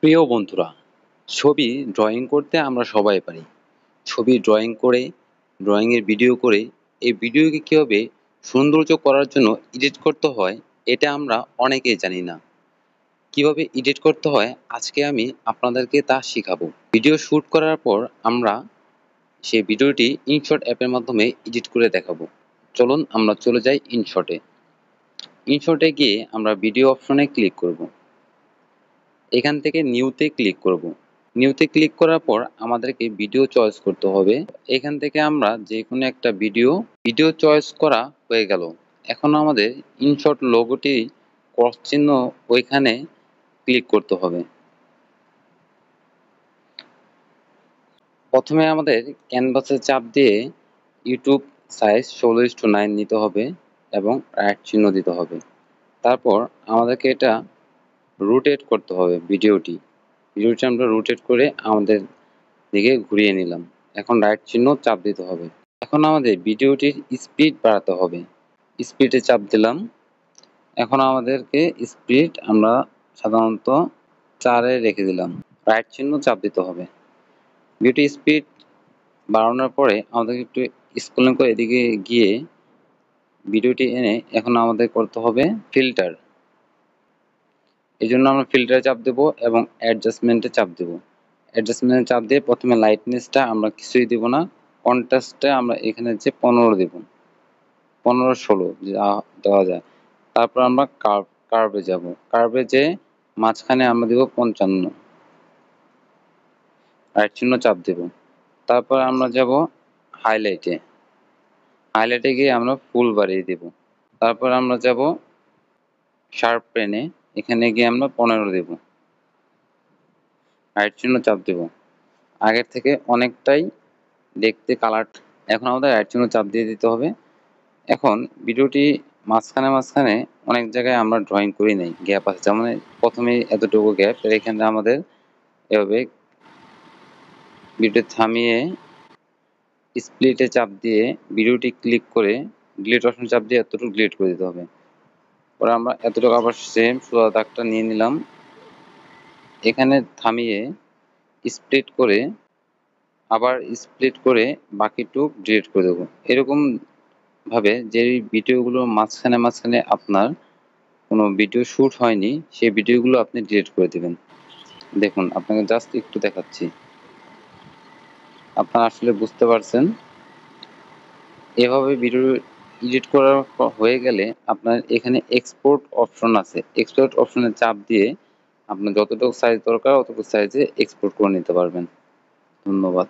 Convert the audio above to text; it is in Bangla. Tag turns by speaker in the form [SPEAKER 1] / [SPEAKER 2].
[SPEAKER 1] প্রিয় বন্ধুরা, ছবি ড্রয়িং করতে আমরা সবাই পারি। ছবি ড্রয়িং করে, ড্রয়িংয়ের ভিডিও করে, এই ভিডিওকে কীভাবে সৌন্দর্য করার জন্য এডিট করতে হয়, এটা আমরা অনেকেই জানি না। কিভাবে এডিট করতে হয় আজকে আমি আপনাদেরকে তা শিখাবো। ভিডিও শ্যুট করার পর আমরা সেই ভিডিওটি ইনশট অ্যাপের মাধ্যমে এডিট করে দেখাবো। চলুন আমরা চলে যাই ইনশটে। ইনশটে গিয়ে আমরা ভিডিও অপশনে ক্লিক করব। এখান থেকে নিউতে ক্লিক করব। নিউতে ক্লিক করার পর আমাদেরকে ভিডিও চয়েস করতে হবে। এখান থেকে আমরা যে কোনো একটা ভিডিও চয়েস করা হয়ে গেল। এখন আমাদের ইনশট লোগোটি ক্রস চিহ্ন ওইখানে ক্লিক করতে হবে। প্রথমে আমাদের ক্যানভাসে চাপ দিয়ে ইউটিউব সাইজ 16:9 নিতে হবে এবং রাইট চিহ্ন দিতে হবে। তারপর আমাদেরকে এটা রোটেট করতে হবে। ভিডিওটি আমরা রোটেট করে আমাদের দিকে ঘুরিয়ে নিলাম। এখন রাইট চিহ্ন চাপ দিতে হবে। এখন আমাদের ভিডিওটির স্পিড বাড়াতে হবে। স্পিডে চাপ দিলাম। এখন আমাদেরকে স্পিড আমরা সাধারণত 4-এ রেখে দিলাম। রাইট চিহ্ন চাপ দিতে হবে। ভিডিও স্পিড বাড়ানোর পরে আমাদেরকে একটু স্ক্রলিং করে এদিকে গিয়ে ভিডিওটি এনে এখন আমাদের করতে হবে ফিল্টার। এই জন্য আমরা ফিল্টারে চাপ দেব এবং অ্যাডজাস্টমেন্টে চাপ দেব। অ্যাডজাস্টমেন্টে চাপ দিয়ে প্রথমে লাইটনেসটা আমরা কিছুই দেব না। কন্ট্রাস্টটা আমরা এখানে যে 15 দেব। 15-16 যা দেওয়া যায়। তারপর আমরা কার্ভে যাব। কার্ভে যেয়ে মাঝখানে আমরা দেব 55। রাইট চিহ্ন চাপ দেব। তারপর আমরা যাব হাইলাইটে। হাইলাইটে গিয়ে আমরা ফুল বাড়িয়ে দেব। তারপর আমরা যাব শার্প পেনে। এখানে গিয়ে আমরা 15 দেব। রাইট চিহ্ন চাপ দেব। আগের থেকে অনেকটাই দেখতে কালার। এখন আমাদের রাইট চিহ্ন চাপ দিয়ে দিতে হবে। এখন ভিডিওটি মাঝখানে অনেক জায়গায় আমরা ড্রয়িং করি নাই, গ্যাপ আছে। যেমন প্রথমে এতটুকু গ্যাপ, এখানে আমাদের এভাবে ভিডিও থামিয়ে স্প্লিটে চাপ দিয়ে ভিডিওটি ক্লিক করে ডিলিট অপশন চাপ দিয়ে এতটুকু ডিলিট করে দিতে হবে। পরে আমরা এতটুকু আবার সেম সোজা দাগটা নিয়ে নিলাম। এখানে থামিয়ে স্প্লিট করে আবার স্প্লিট করে বাকিটুকু ডিলিট করে দেবো। এরকম ভাবে যে ভিডিওগুলো মাঝখানে আপনার কোনো ভিডিও শ্যুট হয়নি, সেই ভিডিওগুলো আপনি ডিলিট করে দেবেন। দেখুন, আপনাকে জাস্ট একটু দেখাচ্ছি। আপনারা আসলে বুঝতে পারছেন। এভাবে ভিডিও এডিট করা হয়ে গেলে আপনার এখানে এক্সপোর্ট অপশন আছে। এক্সপোর্ট অপশনে চাপ দিয়ে আপনার যতটুকু সাইজ দরকার অতটুকু সাইজে এক্সপোর্ট করে নিতে পারবেন। ধন্যবাদ।